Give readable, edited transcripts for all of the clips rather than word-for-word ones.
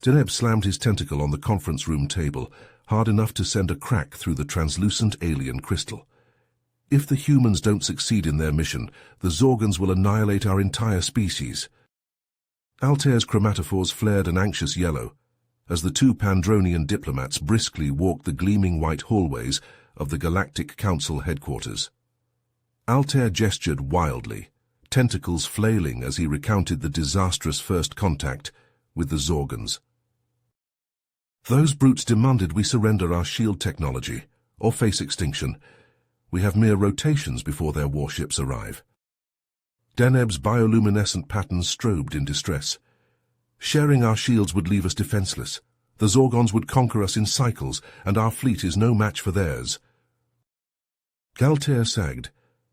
Deneb slammed his tentacle on the conference room table, hard enough to send a crack through the translucent alien crystal. If the humans don't succeed in their mission, the Zorgons will annihilate our entire species. Altair's chromatophores flared an anxious yellow as the two Pandronian diplomats briskly walked the gleaming white hallways of the Galactic Council headquarters. Altair gestured wildly, tentacles flailing as he recounted the disastrous first contact with the Zorgons. Those brutes demanded we surrender our shield technology, or face extinction. We have mere rotations before their warships arrive. Deneb's bioluminescent patterns strobed in distress. Sharing our shields would leave us defenseless. The Zorgons would conquer us in cycles, and our fleet is no match for theirs. Altair sagged.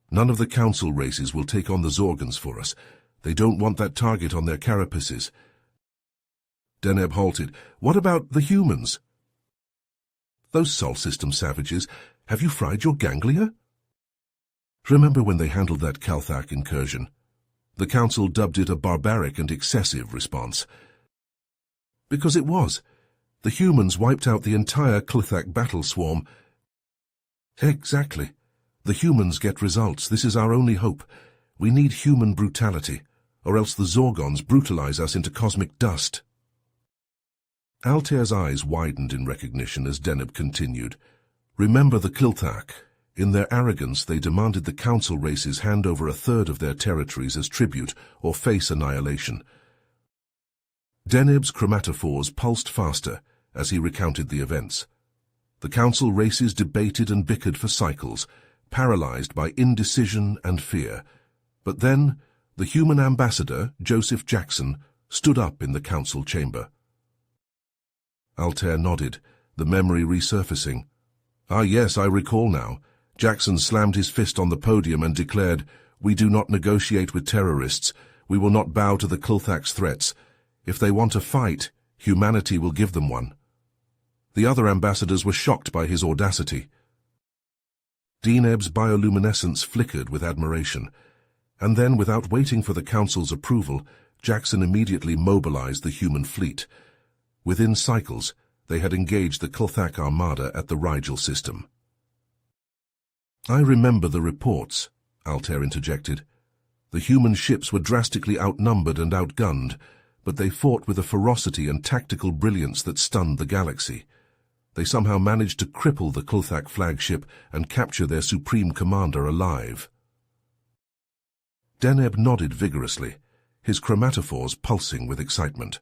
None of the Council races will take on the Zorgons for us. They don't want that target on their carapaces. Deneb halted. What about the humans? Those Sol System savages, have you fried your ganglia? Remember when they handled that Kalthak incursion? The Council dubbed it a barbaric and excessive response. Because it was. The humans wiped out the entire Klithak battle swarm. Exactly. The humans get results. This is our only hope. We need human brutality, or else the Zorgons brutalize us into cosmic dust. Altair's eyes widened in recognition as Deneb continued. Remember the Klithak. In their arrogance, they demanded the Council races hand over a third of their territories as tribute or face annihilation. Deneb's chromatophores pulsed faster as he recounted the events. The Council races debated and bickered for cycles, paralyzed by indecision and fear. But then, the human ambassador, Joseph Jackson, stood up in the Council chamber. Altair nodded, the memory resurfacing. Ah yes, I recall now. Jackson slammed his fist on the podium and declared, "We do not negotiate with terrorists. We will not bow to the Klithak's threats. If they want a fight, humanity will give them one." The other ambassadors were shocked by his audacity. Deneb's bioluminescence flickered with admiration, and then, without waiting for the Council's approval, Jackson immediately mobilized the human fleet. Within cycles, they had engaged the Klithak armada at the Rigel system. "I remember the reports," Altair interjected. "The human ships were drastically outnumbered and outgunned, but they fought with a ferocity and tactical brilliance that stunned the galaxy. They somehow managed to cripple the Klithak flagship and capture their supreme commander alive." Deneb nodded vigorously, his chromatophores pulsing with excitement.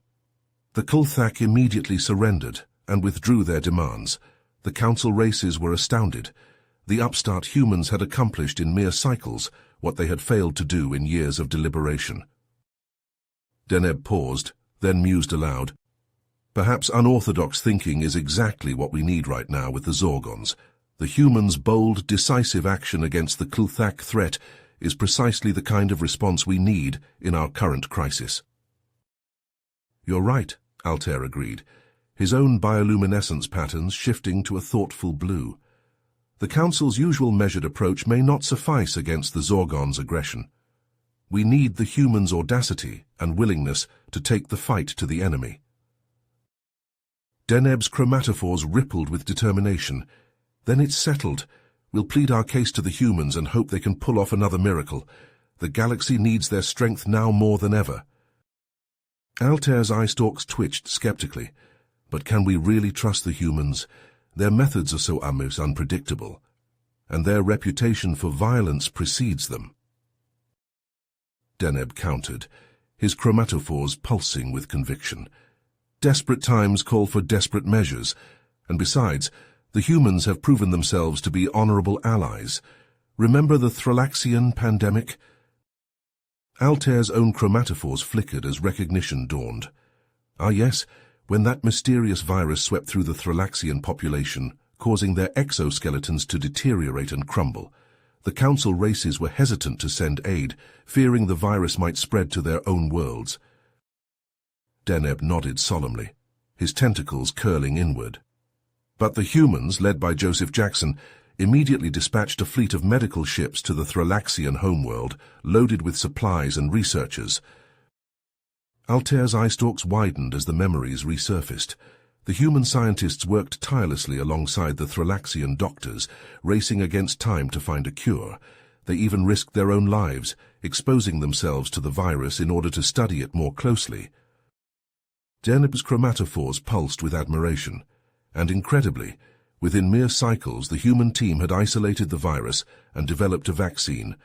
The Klithak immediately surrendered and withdrew their demands. The Council races were astounded. The upstart humans had accomplished in mere cycles what they had failed to do in years of deliberation. Deneb paused, then mused aloud. Perhaps unorthodox thinking is exactly what we need right now with the Zorgons. The humans' bold, decisive action against the Klithak threat is precisely the kind of response we need in our current crisis. "You're right," Altair agreed, his own bioluminescence patterns shifting to a thoughtful blue. "The Council's usual measured approach may not suffice against the Zorgons' aggression. We need the humans' audacity and willingness to take the fight to the enemy." Deneb's chromatophores rippled with determination. "Then it's settled. We'll plead our case to the humans and hope they can pull off another miracle. The galaxy needs their strength now more than ever." Altair's eye stalks twitched skeptically. "But can we really trust the humans? Their methods are so almost unpredictable, and their reputation for violence precedes them." Deneb countered, his chromatophores pulsing with conviction. "Desperate times call for desperate measures, and besides, the humans have proven themselves to be honorable allies. Remember the Thralaxian pandemic?" Altair's own chromatophores flickered as recognition dawned. "Ah yes, when that mysterious virus swept through the Thralaxian population, causing their exoskeletons to deteriorate and crumble. The Council races were hesitant to send aid, fearing the virus might spread to their own worlds." Deneb nodded solemnly, his tentacles curling inward. But the humans, led by Joseph Jackson, immediately dispatched a fleet of medical ships to the Thralaxian homeworld, loaded with supplies and researchers. Altair's eye stalks widened as the memories resurfaced. The human scientists worked tirelessly alongside the Thrallaxian doctors, racing against time to find a cure. They even risked their own lives, exposing themselves to the virus in order to study it more closely. Deneb's chromatophores pulsed with admiration, and incredibly, within mere cycles the human team had isolated the virus and developed a vaccine.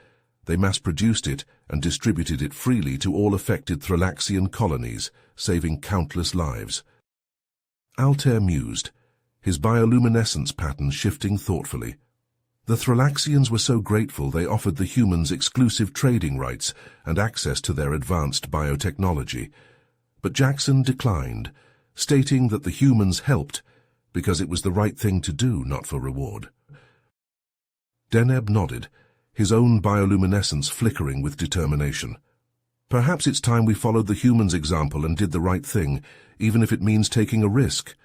They mass-produced it and distributed it freely to all affected Thrallaxian colonies, saving countless lives. Altair mused, his bioluminescence pattern shifting thoughtfully. The Thrallaxians were so grateful they offered the humans exclusive trading rights and access to their advanced biotechnology. But Jackson declined, stating that the humans helped because it was the right thing to do, not for reward. Deneb nodded, his own bioluminescence flickering with determination. Perhaps it's time we followed the humans' example and did the right thing, even if it means taking a risk.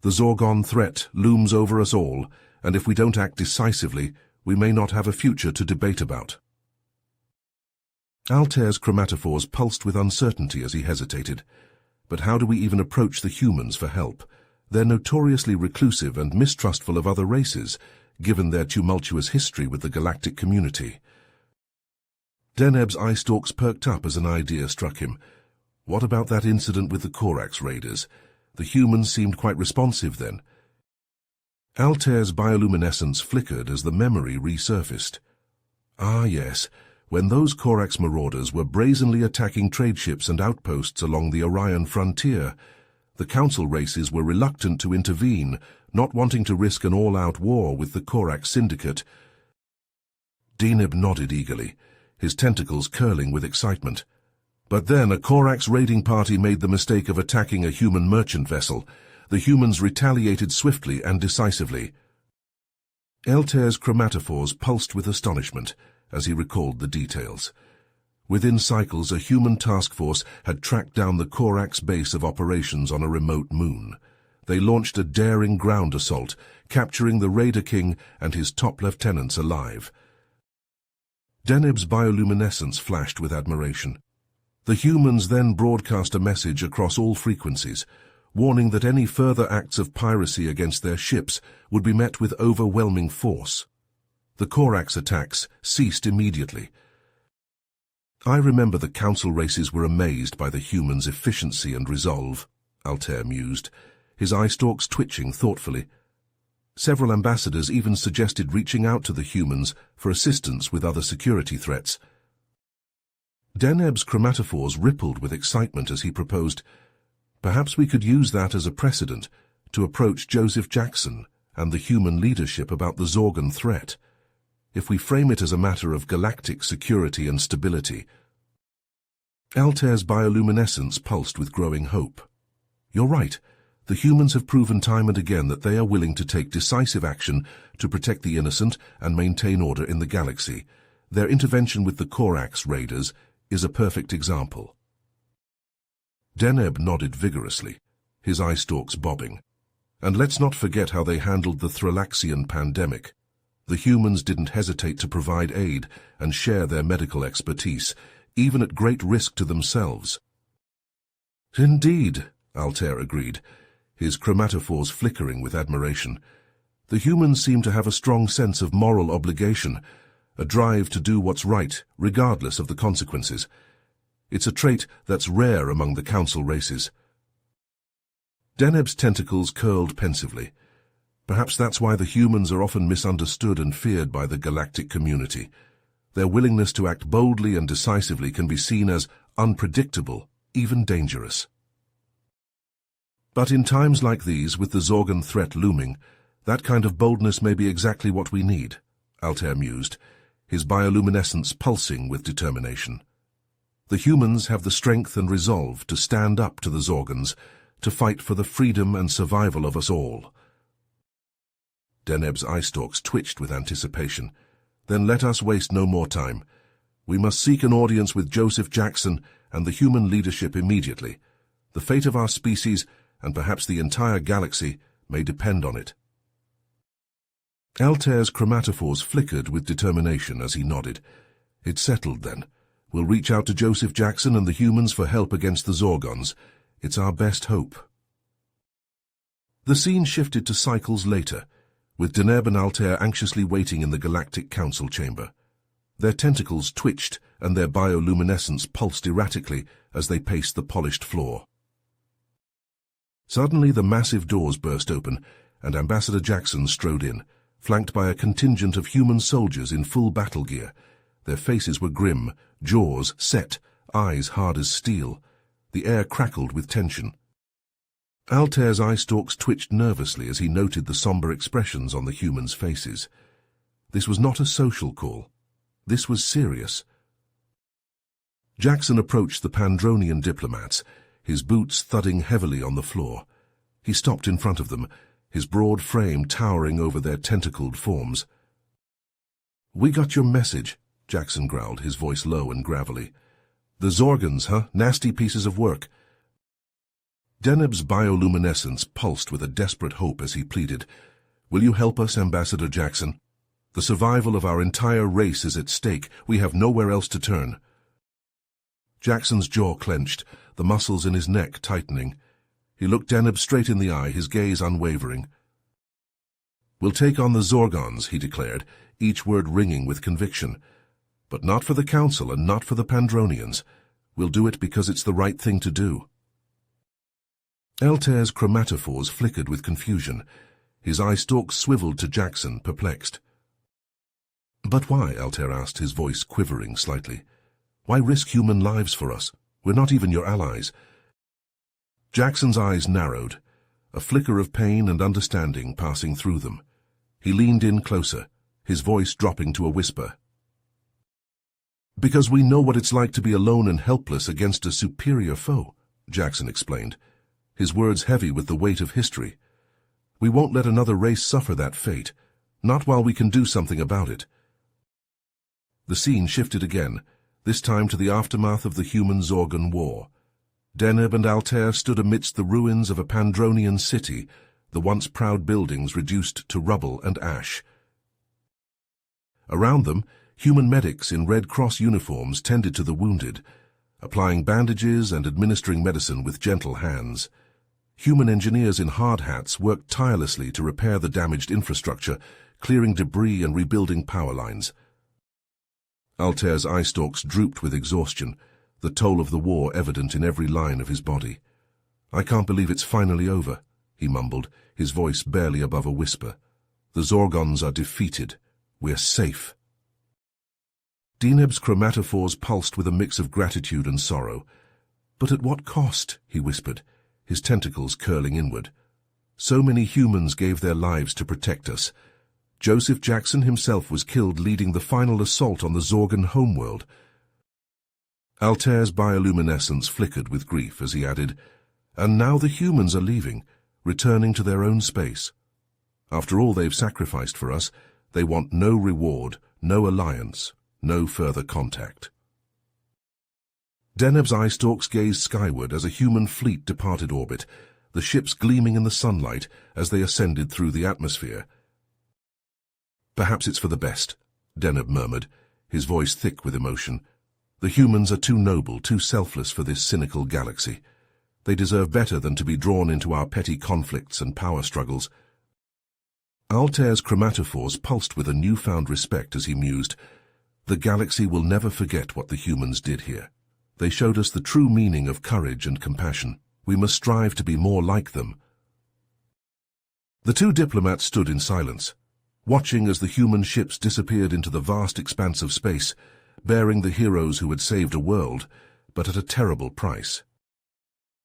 The Zorgon threat looms over us all, and if we don't act decisively, we may not have a future to debate about. Altair's chromatophores pulsed with uncertainty as he hesitated. But how do we even approach the humans for help? They're notoriously reclusive and mistrustful of other races, given their tumultuous history with the galactic community. Deneb's eye stalks perked up as an idea struck him. What about that incident with the Corax raiders? The humans seemed quite responsive then. Altair's bioluminescence flickered as the memory resurfaced. Ah, yes, when those Corax marauders were brazenly attacking trade ships and outposts along the Orion frontier, the Council races were reluctant to intervene, not wanting to risk an all-out war with the Corax syndicate. Deneb nodded eagerly, his tentacles curling with excitement. But then a Corax raiding party made the mistake of attacking a human merchant vessel. The humans retaliated swiftly and decisively. Altair's chromatophores pulsed with astonishment as he recalled the details. Within cycles, a human task force had tracked down the Corax base of operations on a remote moon. They launched a daring ground assault, capturing the Raider King and his top lieutenants alive. Deneb's bioluminescence flashed with admiration. The humans then broadcast a message across all frequencies, warning that any further acts of piracy against their ships would be met with overwhelming force. The Corax attacks ceased immediately. I remember the Council races were amazed by the humans' efficiency and resolve, Altair mused, his eye stalks twitching thoughtfully. Several ambassadors even suggested reaching out to the humans for assistance with other security threats. Deneb's chromatophores rippled with excitement as he proposed, perhaps we could use that as a precedent to approach Joseph Jackson and the human leadership about the Zorgon threat. If we frame it as a matter of galactic security and stability. Altair's bioluminescence pulsed with growing hope. You're right. The humans have proven time and again that they are willing to take decisive action to protect the innocent and maintain order in the galaxy. Their intervention with the Corax raiders is a perfect example. Deneb nodded vigorously, his eye stalks bobbing. And let's not forget how they handled the Thrallaxian pandemic. The humans didn't hesitate to provide aid and share their medical expertise, even at great risk to themselves. Indeed, Altair agreed, his chromatophores flickering with admiration. The humans seem to have a strong sense of moral obligation, a drive to do what's right, regardless of the consequences. It's a trait that's rare among the Council races. Deneb's tentacles curled pensively. Perhaps that's why the humans are often misunderstood and feared by the galactic community. Their willingness to act boldly and decisively can be seen as unpredictable, even dangerous. But in times like these, with the Zorgon threat looming, that kind of boldness may be exactly what we need, Altair mused, his bioluminescence pulsing with determination. The humans have the strength and resolve to stand up to the Zorgons, to fight for the freedom and survival of us all. Deneb's eye stalks twitched with anticipation. Then let us waste no more time. We must seek an audience with Joseph Jackson and the human leadership immediately. The fate of our species, and perhaps the entire galaxy, may depend on it. Altair's chromatophores flickered with determination as he nodded. It settled then. We'll reach out to Joseph Jackson and the humans for help against the Zorgons. It's our best hope. The scene shifted to cycles later, with Deneb and Altair anxiously waiting in the Galactic Council chamber. Their tentacles twitched and their bioluminescence pulsed erratically as they paced the polished floor. Suddenly the massive doors burst open, and Ambassador Jackson strode in, flanked by a contingent of human soldiers in full battle gear. Their faces were grim, jaws set, eyes hard as steel. The air crackled with tension. Altair's eye stalks twitched nervously as he noted the somber expressions on the humans' faces. This was not a social call. This was serious. Jackson approached the Pandronian diplomats, his boots thudding heavily on the floor. He stopped in front of them, his broad frame towering over their tentacled forms. "We got your message," Jackson growled, his voice low and gravelly. "The Zorgons, huh? Nasty pieces of work." Deneb's bioluminescence pulsed with a desperate hope as he pleaded, "Will you help us, Ambassador Jackson? The survival of our entire race is at stake. We have nowhere else to turn." Jackson's jaw clenched, the muscles in his neck tightening. He looked Deneb straight in the eye, his gaze unwavering. "We'll take on the Zorgons," he declared, each word ringing with conviction. "But not for the Council and not for the Pandronians. We'll do it because it's the right thing to do." Altair's chromatophores flickered with confusion. His eye stalks swiveled to Jackson, perplexed. "But why?" Altair asked, his voice quivering slightly. "Why risk human lives for us? We're not even your allies." Jackson's eyes narrowed, a flicker of pain and understanding passing through them. He leaned in closer, his voice dropping to a whisper. "Because we know what it's like to be alone and helpless against a superior foe," Jackson explained, his words heavy with the weight of history. "We won't let another race suffer that fate, not while we can do something about it." The scene shifted again, this time to the aftermath of the Human-Zorgon War. Deneb and Altair stood amidst the ruins of a Pandronian city, the once proud buildings reduced to rubble and ash. Around them, human medics in Red Cross uniforms tended to the wounded, applying bandages and administering medicine with gentle hands. Human engineers in hard hats worked tirelessly to repair the damaged infrastructure, clearing debris and rebuilding power lines. Altair's eye stalks drooped with exhaustion, the toll of the war evident in every line of his body. "I can't believe it's finally over," he mumbled, his voice barely above a whisper. "The Zorgons are defeated. We're safe." Deneb's chromatophores pulsed with a mix of gratitude and sorrow. "But at what cost?" he whispered, his tentacles curling inward. "So many humans gave their lives to protect us. Joseph Jackson himself was killed leading the final assault on the Zorgon homeworld." Altair's bioluminescence flickered with grief as he added, "And now the humans are leaving, returning to their own space. After all they've sacrificed for us, they want no reward, no alliance, no further contact." Deneb's eye stalks gazed skyward as a human fleet departed orbit, the ships gleaming in the sunlight as they ascended through the atmosphere. "Perhaps it's for the best," Deneb murmured, his voice thick with emotion. "The humans are too noble, too selfless for this cynical galaxy. They deserve better than to be drawn into our petty conflicts and power struggles." Altair's chromatophores pulsed with a newfound respect as he mused, "The galaxy will never forget what the humans did here. They showed us the true meaning of courage and compassion. We must strive to be more like them." The two diplomats stood in silence, watching as the human ships disappeared into the vast expanse of space, bearing the heroes who had saved a world, but at a terrible price.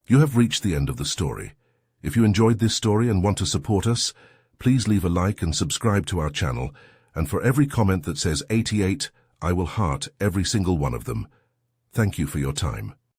You have reached the end of the story. If you enjoyed this story and want to support us, please leave a like and subscribe to our channel, and for every comment that says 88, I will heart every single one of them. Thank you for your time.